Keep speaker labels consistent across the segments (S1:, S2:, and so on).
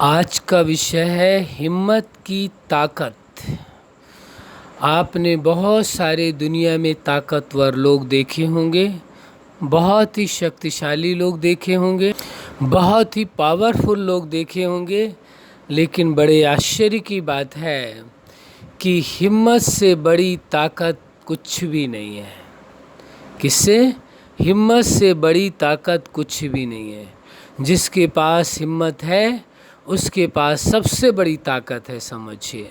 S1: आज का विषय है हिम्मत की ताकत। आपने बहुत सारे दुनिया में ताकतवर लोग देखे होंगे, बहुत ही शक्तिशाली लोग देखे होंगे, बहुत ही पावरफुल लोग देखे होंगे, लेकिन बड़े आश्चर्य की बात है कि हिम्मत से बड़ी ताकत कुछ भी नहीं है। किससे? हिम्मत से बड़ी ताकत कुछ भी नहीं है। जिसके पास हिम्मत है उसके पास सबसे बड़ी ताकत है। समझिए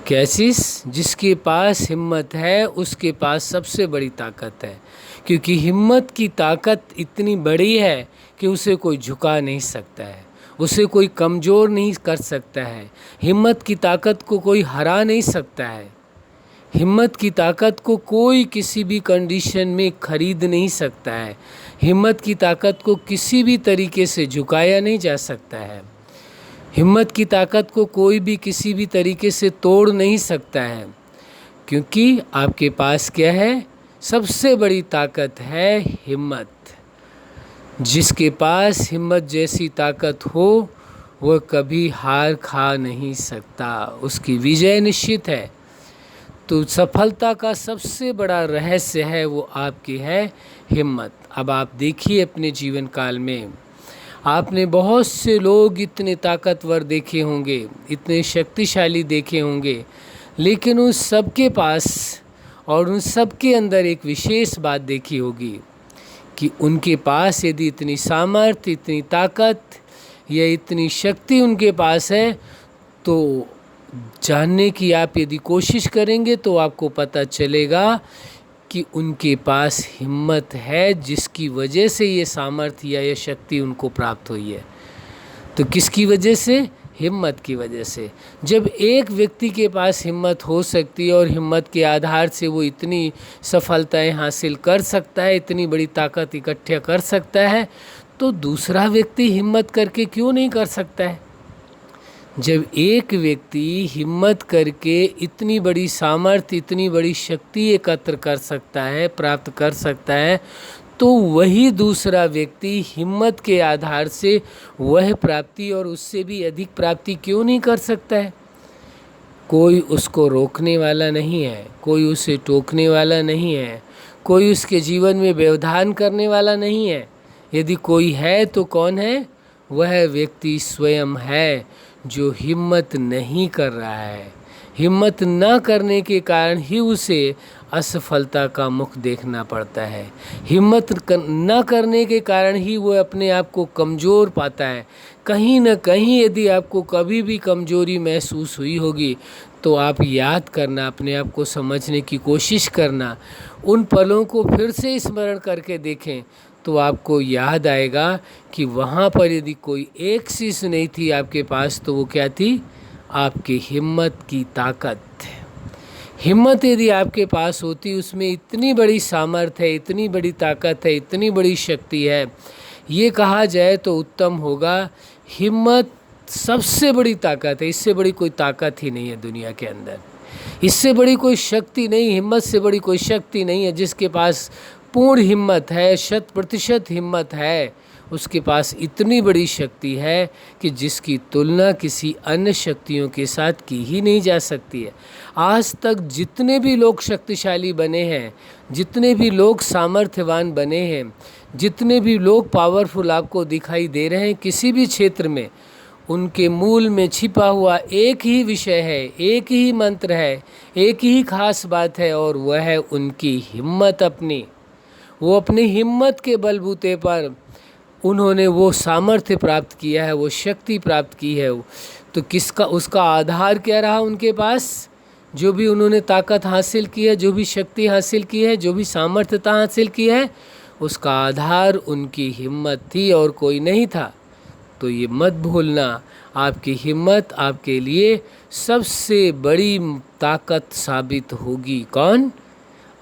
S1: कैसी? जिसके पास हिम्मत है उसके पास सबसे बड़ी ताकत है, क्योंकि हिम्मत की ताकत इतनी बड़ी है कि उसे कोई झुका नहीं सकता है, उसे कोई कमज़ोर नहीं कर सकता है। हिम्मत की ताकत को कोई हरा नहीं सकता है। हिम्मत की ताकत को कोई किसी भी कंडीशन में खरीद नहीं सकता है। हिम्मत की ताकत को किसी भी तरीके से झुकाया नहीं जा सकता है। हिम्मत की ताकत को कोई भी किसी भी तरीके से तोड़ नहीं सकता है, क्योंकि आपके पास क्या है? सबसे बड़ी ताकत है हिम्मत। जिसके पास हिम्मत जैसी ताकत हो वह कभी हार खा नहीं सकता, उसकी विजय निश्चित है। तो सफलता का सबसे बड़ा रहस्य है वो आपकी है हिम्मत। अब आप देखिए अपने जीवन काल में आपने बहुत से लोग इतने ताकतवर देखे होंगे, इतने शक्तिशाली देखे होंगे, लेकिन उन सब के पास और उन सब के अंदर एक विशेष बात देखी होगी कि उनके पास यदि इतनी सामर्थ्य, इतनी ताकत या इतनी शक्ति उनके पास है तो जानने की आप यदि कोशिश करेंगे तो आपको पता चलेगा कि उनके पास हिम्मत है, जिसकी वजह से ये सामर्थ्य या ये शक्ति उनको प्राप्त हुई है। तो किसकी वजह से? हिम्मत की वजह से। जब एक व्यक्ति के पास हिम्मत हो सकती है और हिम्मत के आधार से वो इतनी सफलताएं हासिल कर सकता है, इतनी बड़ी ताकत इकट्ठा कर सकता है, तो दूसरा व्यक्ति हिम्मत करके क्यों नहीं कर सकता है? जब एक व्यक्ति हिम्मत करके इतनी बड़ी सामर्थ्य, इतनी बड़ी शक्ति एकत्र कर सकता है, प्राप्त कर सकता है, तो वही दूसरा व्यक्ति हिम्मत के आधार से वह प्राप्ति और उससे भी अधिक प्राप्ति क्यों नहीं कर सकता है? कोई उसको रोकने वाला नहीं है, कोई उसे टोकने वाला नहीं है, कोई उसके जीवन में व्यवधान करने वाला नहीं है। यदि कोई है तो कौन है? वह व्यक्ति स्वयं है जो हिम्मत नहीं कर रहा है। हिम्मत न करने के कारण ही उसे असफलता का मुख देखना पड़ता है। हिम्मत न करने के कारण ही वो अपने आप को कमज़ोर पाता है। कहीं न कहीं यदि आपको कभी भी कमज़ोरी महसूस हुई होगी तो आप याद करना, अपने आप को समझने की कोशिश करना, उन पलों को फिर से स्मरण करके देखें तो आपको याद आएगा कि वहाँ पर यदि कोई एक चीज़ नहीं थी आपके पास तो वो क्या थी? आपकी हिम्मत की ताकत। हिम्मत यदि आपके पास होती, उसमें इतनी बड़ी सामर्थ्य है, इतनी बड़ी ताकत है, इतनी बड़ी शक्ति है, ये कहा जाए तो उत्तम होगा। हिम्मत सबसे बड़ी ताकत है, इससे बड़ी कोई ताकत ही नहीं है दुनिया के अंदर। इससे बड़ी कोई शक्ति नहीं, हिम्मत से बड़ी कोई शक्ति नहीं है। जिसके पास पूर्ण हिम्मत है, 100% हिम्मत है, उसके पास इतनी बड़ी शक्ति है कि जिसकी तुलना किसी अन्य शक्तियों के साथ की ही नहीं जा सकती है। आज तक जितने भी लोग शक्तिशाली बने हैं, जितने भी लोग सामर्थ्यवान बने हैं, जितने भी लोग पावरफुल आपको दिखाई दे रहे हैं किसी भी क्षेत्र में, उनके मूल में छिपा हुआ एक ही विषय है, एक ही मंत्र है, एक ही खास बात है, और वह है उनकी हिम्मत अपनी। वो अपनी हिम्मत के बलबूते पर उन्होंने वो सामर्थ्य प्राप्त किया है, वो शक्ति प्राप्त की है। तो किसका, उसका आधार क्या रहा उनके पास? जो भी उन्होंने ताकत हासिल की है, जो भी शक्ति हासिल की है, जो भी सामर्थ्यता हासिल की है, उसका आधार उनकी हिम्मत थी और कोई नहीं था। तो ये मत भूलना, आपकी हिम्मत आपके लिए सबसे बड़ी ताकत साबित होगी। कौन?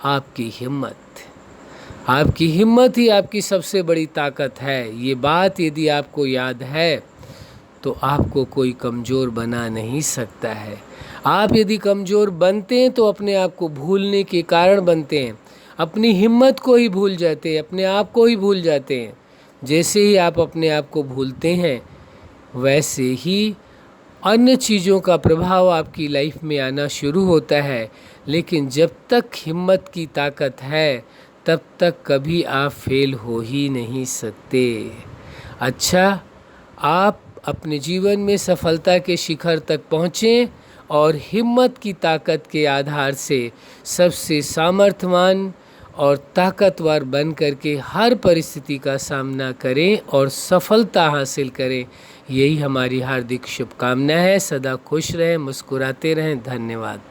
S1: आपकी हिम्मत। आपकी हिम्मत ही आपकी सबसे बड़ी ताकत है। ये बात यदि आपको याद है तो आपको कोई कमज़ोर बना नहीं सकता है। आप यदि कमज़ोर बनते हैं तो अपने आप को भूलने के कारण बनते हैं, अपनी हिम्मत को ही भूल जाते हैं, अपने आप को ही भूल जाते हैं। जैसे ही आप अपने आप को भूलते हैं वैसे ही अन्य चीज़ों का प्रभाव आपकी लाइफ में आना शुरू होता है। लेकिन जब तक हिम्मत की ताकत है तब तक कभी आप फेल हो ही नहीं सकते। अच्छा, आप अपने जीवन में सफलता के शिखर तक पहुँचें और हिम्मत की ताकत के आधार से सबसे सामर्थ्यवान और ताकतवर बन करके हर परिस्थिति का सामना करें और सफलता हासिल करें। यही हमारी हार्दिक शुभकामना है। सदा खुश रहें, मुस्कुराते रहें। धन्यवाद।